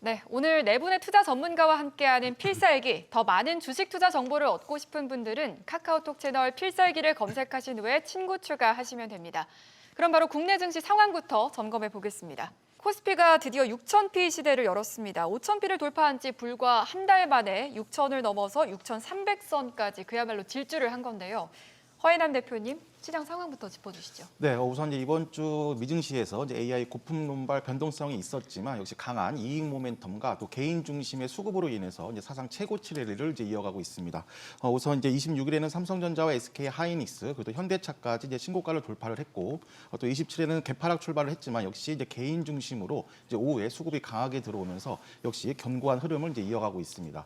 네, 오늘 네 분의 투자 전문가와 함께하는 필살기, 더 많은 주식 투자 정보를 얻고 싶은 분들은 카카오톡 채널 필살기를 검색하신 후에 친구 추가하시면 됩니다. 그럼 바로 국내 증시 상황부터 점검해 보겠습니다. 코스피가 드디어 6,000피 시대를 열었습니다. 5,000피를 돌파한 지 불과 한 달 만에 6,000을 넘어서 6,300선까지 그야말로 질주를 한 건데요. 허예남 대표님, 시장 상황부터 짚어주시죠. 네, 우선 이번 주 미증시에서 AI 고품 논발 변동성이 있었지만 역시 강한 이익 모멘텀과 또 개인 중심의 수급으로 인해서 사상 최고치 랠리를 이어가고 있습니다. 우선 26일에는 삼성전자와 SK 하이닉스 그리고 또 현대차까지 신고가를 돌파를 했고 또 27일에는 개파락 출발을 했지만 역시 개인 중심으로 오후에 수급이 강하게 들어오면서 역시 견고한 흐름을 이어가고 있습니다.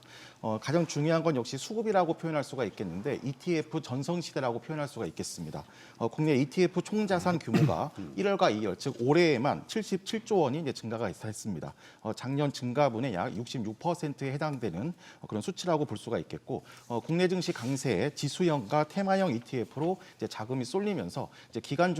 가장 중요한 건 역시 수급이라고 표현할 수가 있겠는데 ETF 전성 시대라고 표현할 수가 있겠습니다. 국내 ETF 총자산 규모가 1월과 2월, 즉 올해에만 77조 원이 증가가 했습니다. 작년 증가분의 약 66%에 해당되는 그런 수치라고 볼 수가 있겠고, 국내 증시 강세에 지수형과 테마형 ETF로 자금이 쏠리면서 기간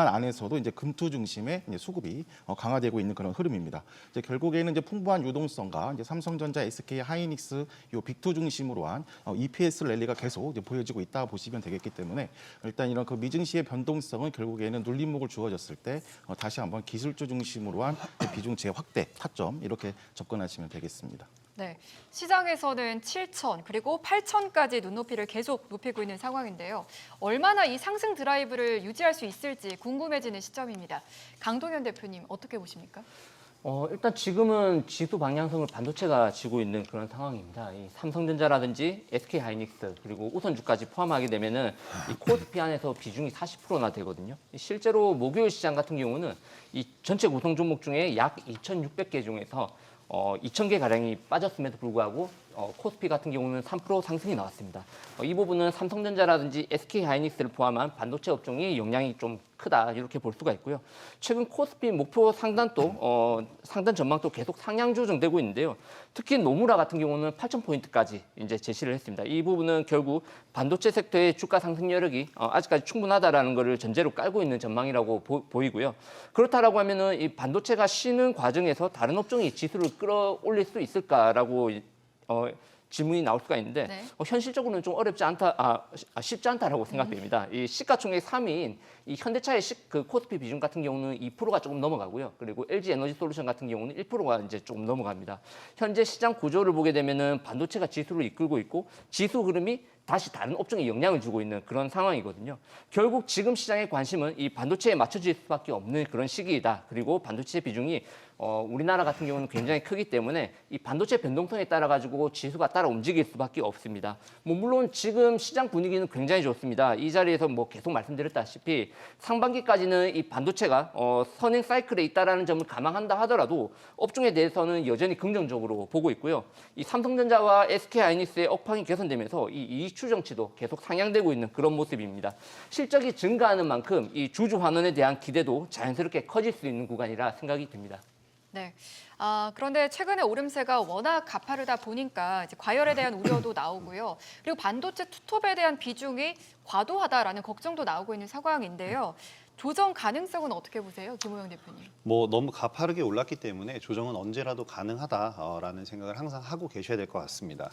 안에서도 금투 중심의 수급이 강화되고 있는 그런 흐름입니다. 결국에는 풍부한 유동성과 삼성전자, SK 하이닉스 요 빅투 중심으로 한 EPS 랠리가 계속 보여지고 있다 보시면 되겠기 때문에 일단 이런 그 미증시의 변동성은 결국에는 눌림목을 주어졌을 때 다시 한번 기술주 중심으로 한 비중 재확대 타점 이렇게 접근하시면 되겠습니다. 네, 시장에서는 7천 그리고 8천까지 눈높이를 계속 높이고 있는 상황인데요. 얼마나 이 상승 드라이브를 유지할 수 있을지 궁금해지는 시점입니다. 강동현 대표님 어떻게 보십니까? 일단 지금은 지수 방향성을 반도체가 쥐고 있는 그런 상황입니다. 이 삼성전자라든지 SK 하이닉스 그리고 우선주까지 포함하게 되면은 이 코스피 안에서 비중이 40%나 되거든요. 실제로 목요일 시장 같은 경우는 이 전체 구성 종목 중에 약 2,600개 중에서 2,000개 가량이 빠졌음에도 불구하고 코스피 같은 경우는 3% 상승이 나왔습니다. 이 부분은 삼성전자라든지 SK 하이닉스를 포함한 반도체 업종이 영향이 좀 크다 이렇게 볼 수가 있고요. 최근 코스피 목표 상단도 상단 전망도 계속 상향 조정되고 있는데요. 특히 노무라 같은 경우는 8,000포인트까지 이제 제시를 했습니다. 이 부분은 결국 반도체 섹터의 주가 상승 여력이 아직까지 충분하다라는 것을 전제로 깔고 있는 전망이라고 보이고요. 그렇다라고 하면은 이 반도체가 쉬는 과정에서 다른 업종이 지수를 끌어올릴 수 있을까라고 질문이 나올 수가 있는데 네. 현실적으로는 좀 쉽지 않다라고 생각됩니다. 이 시가총액 3위인 이 현대차의 그 코스피 비중 같은 경우는 2%가 조금 넘어가고요. 그리고 LG 에너지 솔루션 같은 경우는 1%가 이제 조금 넘어갑니다. 현재 시장 구조를 보게 되면은 반도체가 지수를 이끌고 있고 지수 흐름이 다시 다른 업종에 영향을 주고 있는 그런 상황이거든요. 결국 지금 시장의 관심은 이 반도체에 맞춰질 수밖에 없는 그런 시기이다. 그리고 반도체 비중이 우리나라 같은 경우는 굉장히 크기 때문에 이 반도체 변동성에 따라 가지고 지수가 따라 움직일 수밖에 없습니다. 물론 지금 시장 분위기는 굉장히 좋습니다. 이 자리에서 계속 말씀드렸다시피 상반기까지는 이 반도체가 선행 사이클에 있다라는 점을 감안한다 하더라도 업종에 대해서는 여전히 긍정적으로 보고 있고요. 이 삼성전자와 SK 하이닉스의 업황이 개선되면서 이 이익 추정치도 계속 상향되고 있는 그런 모습입니다. 실적이 증가하는 만큼 이 주주 환원에 대한 기대도 자연스럽게 커질 수 있는 구간이라 생각이 듭니다. 네. 그런데 최근에 오름세가 워낙 가파르다 보니까 이제 과열에 대한 우려도 나오고요. 그리고 반도체 투톱에 대한 비중이 과도하다라는 걱정도 나오고 있는 상황인데요. 조정 가능성은 어떻게 보세요, 김호영 대표님? 너무 가파르게 올랐기 때문에 조정은 언제라도 가능하다라는 생각을 항상 하고 계셔야 될 것 같습니다.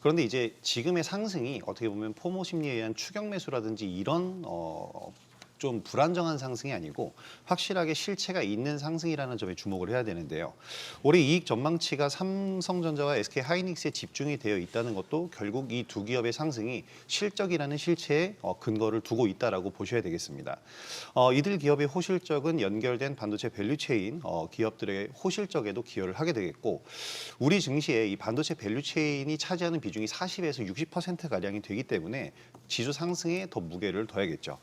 그런데 이제 지금의 상승이 어떻게 보면 포모 심리에 의한 추격 매수라든지 이런 좀 불안정한 상승이 아니고 확실하게 실체가 있는 상승이라는 점에 주목을 해야 되는데요. 올해 이익 전망치가 삼성전자와 SK 하이닉스에 집중이 되어 있다는 것도 결국 이 두 기업의 상승이 실적이라는 실체에 근거를 두고 있다라고 보셔야 되겠습니다. 이들 기업의 호실적은 연결된 반도체 밸류체인 기업들의 호실적에도 기여를 하게 되겠고 우리 증시에 이 반도체 밸류체인이 차지하는 비중이 40에서 60%가량이 되기 때문에 지수 상승에 더 무게를 둬야겠죠.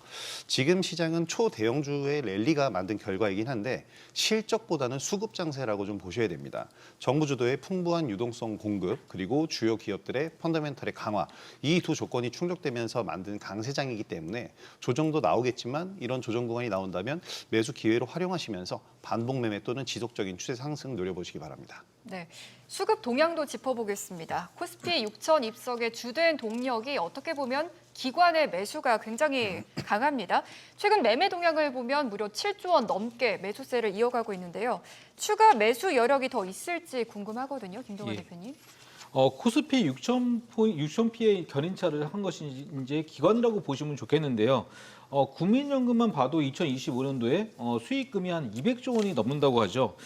지금 시장은 초대형주의 랠리가 만든 결과이긴 한데 실적보다는 수급 장세라고 좀 보셔야 됩니다. 정부 주도의 풍부한 유동성 공급 그리고 주요 기업들의 펀더멘털의 강화 이 두 조건이 충족되면서 만든 강세장이기 때문에 조정도 나오겠지만 이런 조정 구간이 나온다면 매수 기회로 활용하시면서 반복 매매 또는 지속적인 추세 상승 노려보시기 바랍니다. 네, 수급 동향도 짚어보겠습니다. 코스피 6천 입석의 주된 동력이 어떻게 보면 기관의 매수가 굉장히 강합니다. 최근 매매 동향을 보면 무려 7조 원 넘게 매수세를 이어가고 있는데요. 추가 매수 여력이 더 있을지 궁금하거든요. 김동완 예. 대표님. 코스피 6,000피의 견인차를 한 것이 이제 기관이라고 보시면 좋겠는데요. 국민연금만 봐도 2025년도에 수익금이 한 200조 원이 넘는다고 하죠.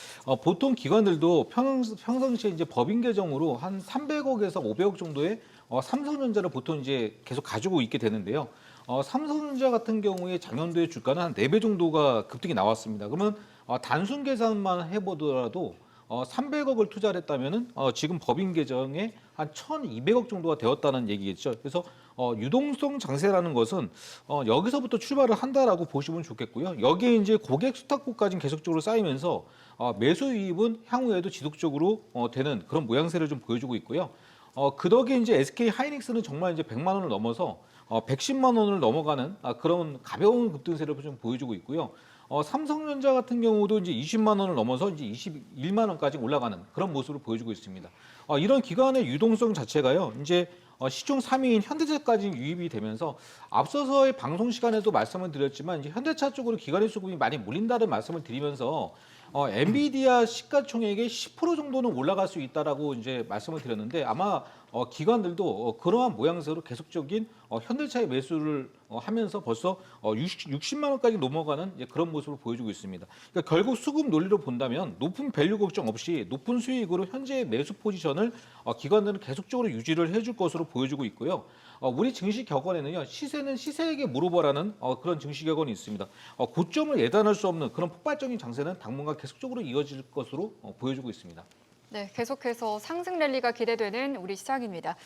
보통 기관들도 평상시에 이제 법인 계정으로 한 300억에서 500억 정도의 삼성전자를 보통 이제 계속 가지고 있게 되는데요. 삼성전자 같은 경우에 작년도에 주가는 한 4배 정도가 급등이 나왔습니다. 그러면 단순 계산만 해보더라도 300억을 투자를 했다면은 지금 법인 계정에 한 1,200억 정도가 되었다는 얘기겠죠. 그래서 유동성 장세라는 것은 여기서부터 출발을 한다라고 보시면 좋겠고요. 여기에 이제 고객 수탁고까지 계속적으로 쌓이면서 매수 유입은 향후에도 지속적으로 되는 그런 모양새를 좀 보여주고 있고요. 그 덕에 이제 SK 하이닉스는 정말 이제 100만 원을 넘어서 110만 원을 넘어가는 그런 가벼운 급등세를 좀 보여주고 있고요. 삼성전자 같은 경우도 이제 20만 원을 넘어서 이제 21만 원까지 올라가는 그런 모습을 보여주고 있습니다. 이런 기관의 유동성 자체가요, 이제 시총 3위인 현대차까지 유입이 되면서 앞서서의 방송 시간에도 말씀을 드렸지만 이제 현대차 쪽으로 기관의 수급이 많이 몰린다는 말씀을 드리면서 엔비디아 시가총액의 10% 정도는 올라갈 수 있다라고 이제 말씀을 드렸는데 아마 기관들도 그러한 모양새로 계속적인 현대차의 매수를 하면서 벌써 60만 원까지 넘어가는 이제 그런 모습을 보여주고 있습니다. 그러니까 결국 수급 논리로 본다면 높은 밸류 걱정 없이 높은 수익으로 현재의 매수 포지션을 기관들은 계속적으로 유지를 해줄 것으로 보여주고 있고요. 우리 증시 격언에는요, 시세는 시세에게 물어보라는 그런 증시 격언이 있습니다. 고점을 예단할 수 없는 그런 폭발적인 장세는 당분간 계속적으로 이어질 것으로 보여주고 있습니다. 네, 계속해서 상승 랠리가 기대되는 우리 시장입니다.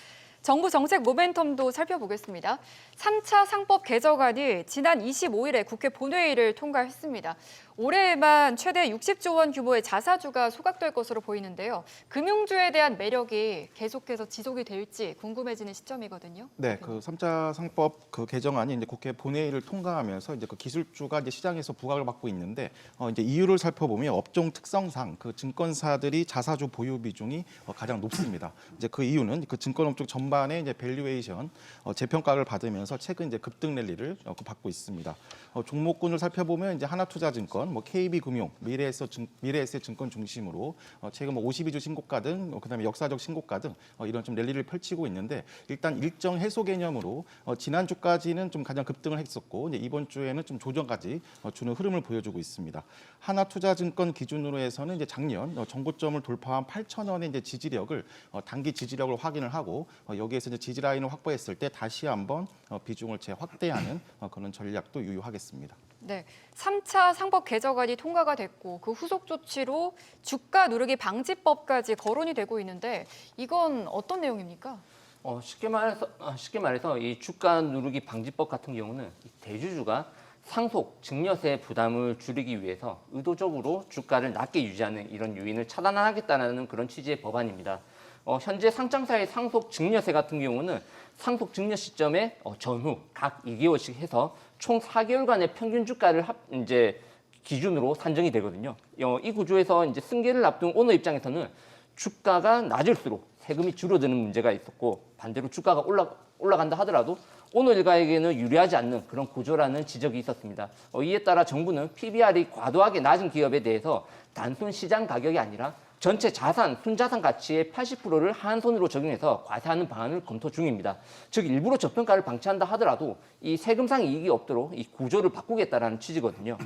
정부 정책 모멘텀도 살펴보겠습니다. 3차 상법 개정안이 지난 25일에 국회 본회의를 통과했습니다. 올해에만 최대 60조 원 규모의 자사주가 소각될 것으로 보이는데요. 금융주에 대한 매력이 계속해서 지속이 될지 궁금해지는 시점이거든요. 네, 그 3차 상법 그 개정안이 이제 국회 본회의를 통과하면서 이제 그 기술주가 이제 시장에서 부각을 받고 있는데 이제 이유를 살펴보면 업종 특성상 그 증권사들이 자사주 보유 비중이 가장 높습니다. 이제 그 이유는 그 증권업종 전반의 이제 밸류에이션 재평가를 받으면서 최근 이제 급등 랠리를 받고 있습니다. 종목군을 살펴보면 이제 하나투자증권, 뭐 KB금융, 미래에셋증권 중심으로 최근 뭐 52주 신고가 등 그다음에 역사적 신고가 등 이런 좀 랠리를 펼치고 있는데 일단 일정 해소 개념으로 지난주까지는 좀 가장 급등을 했었고 이제 이번 주에는 좀 조정까지 주는 흐름을 보여주고 있습니다. 하나투자증권 기준으로 해서는 이제 작년 정고점을 돌파한 8,000원의 이제 지지력을 단기 지지력을 확인을 하고 여기에서 이제 지지 라인을 확보했을 때 다시 한번 비중을 재확대하는 그런 전략도 유효하겠습니다. 네, 3차 상법 개정안이 통과가 됐고 그 후속 조치로 주가 누르기 방지법까지 거론이 되고 있는데 이건 어떤 내용입니까? 쉽게 말해서 이 주가 누르기 방지법 같은 경우는 이 대주주가 상속, 증여세 부담을 줄이기 위해서 의도적으로 주가를 낮게 유지하는 이런 요인을 차단하겠다는 그런 취지의 법안입니다. 현재 상장사의 상속 증여세 같은 경우는 상속 증여 시점에 전후 각 2개월씩 해서 총 4개월간의 평균 주가를 이제 기준으로 산정이 되거든요. 이 구조에서 이제 승계를 앞둔 오너 입장에서는 주가가 낮을수록 세금이 줄어드는 문제가 있었고 반대로 주가가 올라간다 하더라도 오너 일가에게는 유리하지 않는 그런 구조라는 지적이 있었습니다. 이에 따라 정부는 PBR이 과도하게 낮은 기업에 대해서 단순 시장 가격이 아니라 전체 자산, 순자산 가치의 80%를 한손으로 적용해서 과세하는 방안을 검토 중입니다. 즉 일부러 저평가를 방치한다 하더라도 이 세금상 이익이 없도록 이 구조를 바꾸겠다라는 취지거든요.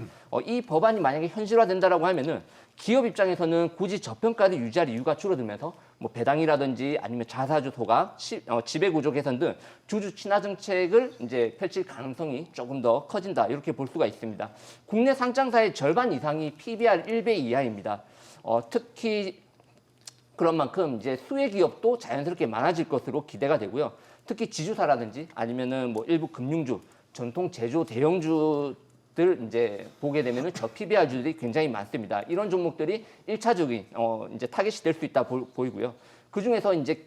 이 법안이 만약에 현실화된다라고 하면은 기업 입장에서는 굳이 저평가를 유지할 이유가 줄어들면서 뭐 배당이라든지 아니면 자사주 소각, 지배구조 개선 등 주주 친화 정책을 이제 펼칠 가능성이 조금 더 커진다 이렇게 볼 수가 있습니다. 국내 상장사의 절반 이상이 PBR 1배 이하입니다. 특히 그런 만큼 이제 수혜 기업도 자연스럽게 많아질 것으로 기대가 되고요. 특히 지주사라든지 아니면은 뭐 일부 금융주, 전통 제조 대형주들 이제 보게 되면은 저 PBR주들이 굉장히 많습니다. 이런 종목들이 1차적인 이제 타겟이 될 수 있다 보이고요. 그 중에서 이제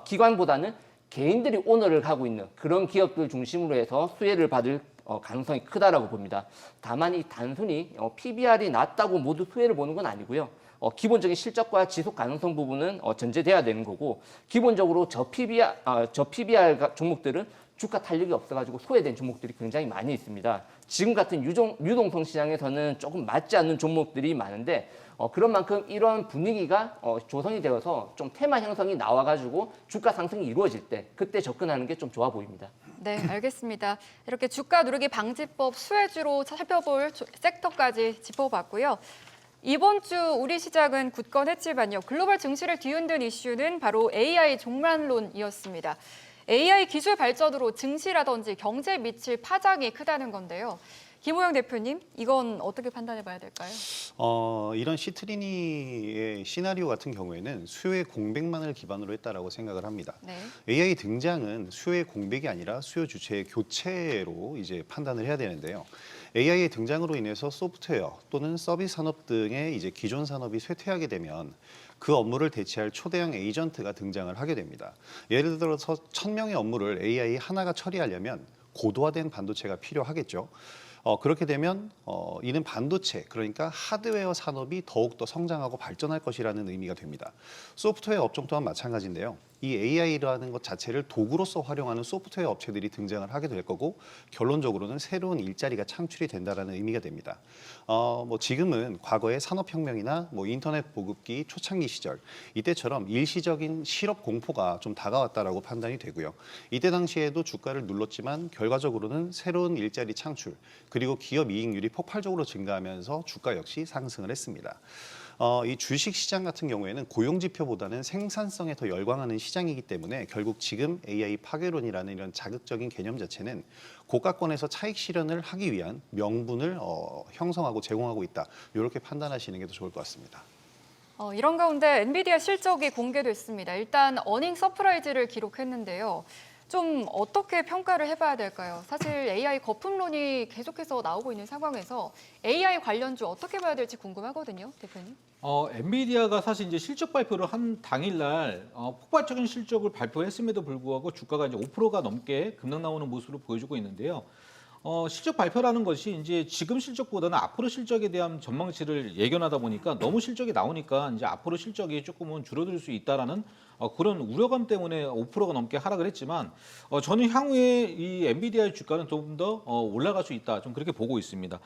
기관보다는 개인들이 오너를 하고 있는 그런 기업들 중심으로 해서 수혜를 받을 가능성이 크다라고 봅니다. 다만 이 단순히 PBR이 낮다고 모두 수혜를 보는 건 아니고요. 기본적인 실적과 지속 가능성 부분은 전제돼야 되는 거고 기본적으로 저 PBR 종목들은 주가 탄력이 없어가지고 소외된 종목들이 굉장히 많이 있습니다. 지금 같은 유동성 시장에서는 조금 맞지 않는 종목들이 많은데 그런 만큼 이런 분위기가 조성이 되어서 좀 테마 형성이 나와가지고 주가 상승이 이루어질 때 그때 접근하는 게 좀 좋아 보입니다. 네, 알겠습니다. 이렇게 주가 누르기 방지법 수혜주로 살펴볼 섹터까지 짚어봤고요. 이번 주 우리 시장은 굳건했지만요. 글로벌 증시를 뒤흔든 이슈는 바로 AI 종말론이었습니다. AI 기술 발전으로 증시라든지 경제에 미칠 파장이 크다는 건데요. 김호영 대표님, 이건 어떻게 판단해 봐야 될까요? 이런 시트리니의 시나리오 같은 경우에는 수요의 공백만을 기반으로 했다라고 생각을 합니다. 네. AI 등장은 수요의 공백이 아니라 수요 주체의 교체로 이제 판단을 해야 되는데요. AI의 등장으로 인해서 소프트웨어 또는 서비스 산업 등의 이제 기존 산업이 쇠퇴하게 되면 그 업무를 대체할 초대형 에이전트가 등장을 하게 됩니다. 예를 들어서 1000명의 업무를 AI 하나가 처리하려면 고도화된 반도체가 필요하겠죠. 그렇게 되면 이는 반도체, 그러니까 하드웨어 산업이 더욱더 성장하고 발전할 것이라는 의미가 됩니다. 소프트웨어 업종 또한 마찬가지인데요. 이 AI라는 것 자체를 도구로서 활용하는 소프트웨어 업체들이 등장을 하게 될 거고 결론적으로는 새로운 일자리가 창출이 된다라는 의미가 됩니다. 지금은 과거의 산업혁명이나 인터넷 보급기 초창기 시절 이때처럼 일시적인 실업 공포가 좀 다가왔다라고 판단이 되고요. 이때 당시에도 주가를 눌렀지만 결과적으로는 새로운 일자리 창출 그리고 기업 이익률이 폭발적으로 증가하면서 주가 역시 상승을 했습니다. 이 주식 시장 같은 경우에는 고용 지표보다는 생산성에 더 열광하는 시장이기 때문에 결국 지금 AI 파괴론이라는 이런 자극적인 개념 자체는 고가권에서 차익 실현을 하기 위한 명분을 형성하고 제공하고 있다. 이렇게 판단하시는 게 더 좋을 것 같습니다. 이런 가운데 엔비디아 실적이 공개됐습니다. 일단 어닝 서프라이즈를 기록했는데요. 좀 어떻게 평가를 해봐야 될까요? 사실 AI 거품론이 계속해서 나오고 있는 상황에서 AI 관련주 어떻게 봐야 될지 궁금하거든요, 대표님. 엔비디아가 사실 이제 실적 발표를 한 당일날 폭발적인 실적을 발표했음에도 불구하고 주가가 이제 5%가 넘게 급락 나오는 모습을 보여주고 있는데요. 실적 발표라는 것이 이제 지금 실적보다는 앞으로 실적에 대한 전망치를 예견하다 보니까 너무 실적이 나오니까 이제 앞으로 실적이 조금은 줄어들 수 있다라는 그런 우려감 때문에 5%가 넘게 하락을 했지만 저는 향후에 이 엔비디아의 주가는 조금 더 올라갈 수 있다. 좀 그렇게 보고 있습니다.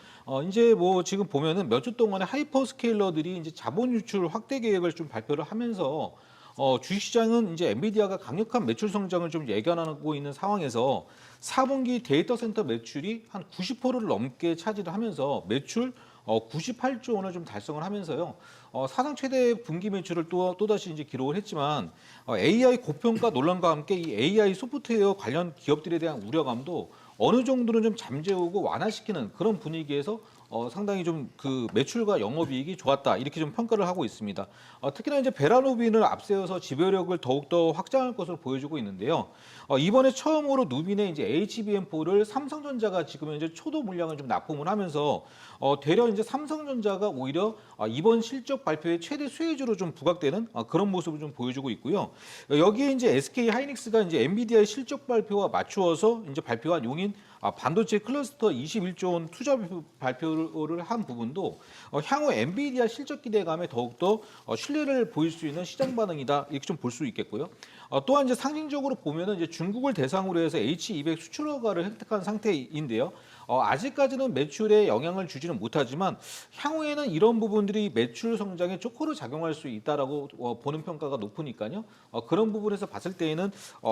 이제 지금 보면은 몇 주 동안에 하이퍼스케일러들이 이제 자본 유출 확대 계획을 좀 발표를 하면서 주식시장은 이제 엔비디아가 강력한 매출 성장을 좀 예견하고 있는 상황에서 4분기 데이터 센터 매출이 한 90%를 넘게 차지를 하면서 매출 98조 원을 좀 달성을 하면서요. 사상 최대 분기 매출을 또다시 이제 기록을 했지만 AI 고평가 논란과 함께 이 AI 소프트웨어 관련 기업들에 대한 우려감도 어느 정도는 좀 잠재우고 완화시키는 그런 분위기에서 상당히 좀 그 매출과 영업이익이 좋았다 이렇게 좀 평가를 하고 있습니다. 특히나 이제 베라노빈을 앞세워서 지배력을 더욱더 확장할 것으로 보여주고 있는데요. 이번에 처음으로 누빈의 이제 HBM4를 삼성전자가 지금 이제 초도 물량을 좀 납품을 하면서 되려 이제 삼성전자가 오히려 이번 실적 발표의 최대 수혜주로 좀 부각되는 그런 모습을 좀 보여주고 있고요. 여기에 이제 SK 하이닉스가 이제 엔비디아의 실적 발표와 맞추어서 이제 발표한 용인 반도체 클러스터 21조 원 투자 발표를 한 부분도 향후 엔비디아 실적 기대감에 더욱더 신뢰를 보일 수 있는 시장 반응이다 이렇게 좀 볼 수 있겠고요. 또한 이제 상징적으로 보면은 이제 중국을 대상으로 해서 H200 수출 허가를 획득한 상태인데요. 아직까지는 매출에 영향을 주지는 못하지만 향후에는 이런 부분들이 매출 성장에 조커로 작용할 수 있다라고 보는 평가가 높으니까요. 그런 부분에서 봤을 때에는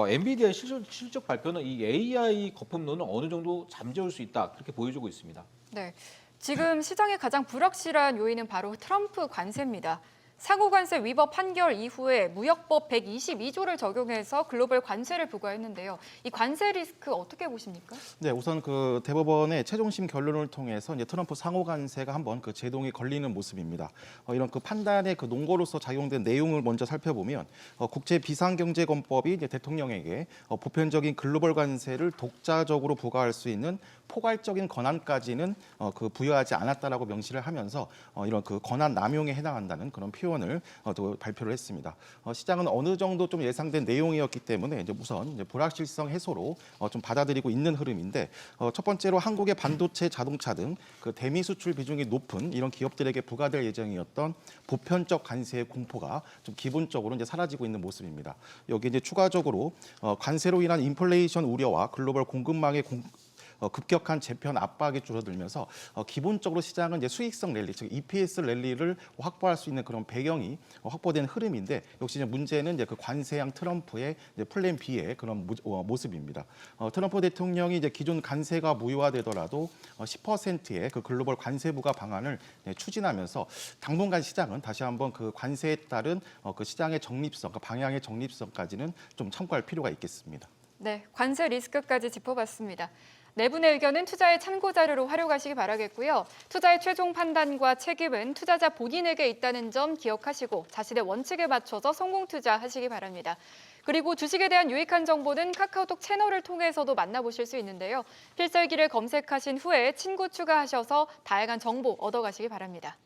엔비디아의 실적 발표는 이 AI 거품론은 어느 정도 잠재울 수 있다 그렇게 보여주고 있습니다. 네, 지금 시장의 가장 불확실한 요인은 바로 트럼프 관세입니다. 상호관세 위법 판결 이후에 무역법 122조를 적용해서 글로벌 관세를 부과했는데요. 이 관세 리스크 어떻게 보십니까? 네, 우선 그 대법원의 최종심 결론을 통해서 이제 트럼프 상호 관세가 한번 그 제동이 걸리는 모습입니다. 이런 그 판단의 그 논거로서 작용된 내용을 먼저 살펴보면 국제 비상경제권법이 이제 대통령에게 보편적인 글로벌 관세를 독자적으로 부과할 수 있는 포괄적인 권한까지는 그 부여하지 않았다라고 명시를 하면서 이런 그 권한 남용에 해당한다는 그런 표현. 트리언을 또 발표를 했습니다. 시장은 어느 정도 좀 예상된 내용이었기 때문에 이제 우선 이제 불확실성 해소로 좀 받아들이고 있는 흐름인데 첫 번째로 한국의 반도체, 자동차 등 그 대미 수출 비중이 높은 이런 기업들에게 부과될 예정이었던 보편적 관세의 공포가 좀 기본적으로 이제 사라지고 있는 모습입니다. 여기 이제 추가적으로 관세로 인한 인플레이션 우려와 글로벌 공급망의 급격한 재편 압박이 줄어들면서 기본적으로 시장은 이제 수익성 랠리, 즉 EPS 랠리를 확보할 수 있는 그런 배경이 확보된 흐름인데 역시 이제 문제는 이제 그 관세양 트럼프의 이제 플랜 B의 그런 모습입니다. 트럼프 대통령이 이제 기존 관세가 무효화되더라도 10%의 그 글로벌 관세 부과 방안을 추진하면서 당분간 시장은 다시 한번 그 관세에 따른 그 시장의 적립성, 그 방향의 적립성까지는 좀 참고할 필요가 있겠습니다. 네, 관세 리스크까지 짚어봤습니다. 네 분의 의견은 투자의 참고 자료로 활용하시기 바라겠고요. 투자의 최종 판단과 책임은 투자자 본인에게 있다는 점 기억하시고 자신의 원칙에 맞춰서 성공 투자하시기 바랍니다. 그리고 주식에 대한 유익한 정보는 카카오톡 채널을 통해서도 만나보실 수 있는데요. 필살기를 검색하신 후에 친구 추가하셔서 다양한 정보 얻어가시기 바랍니다.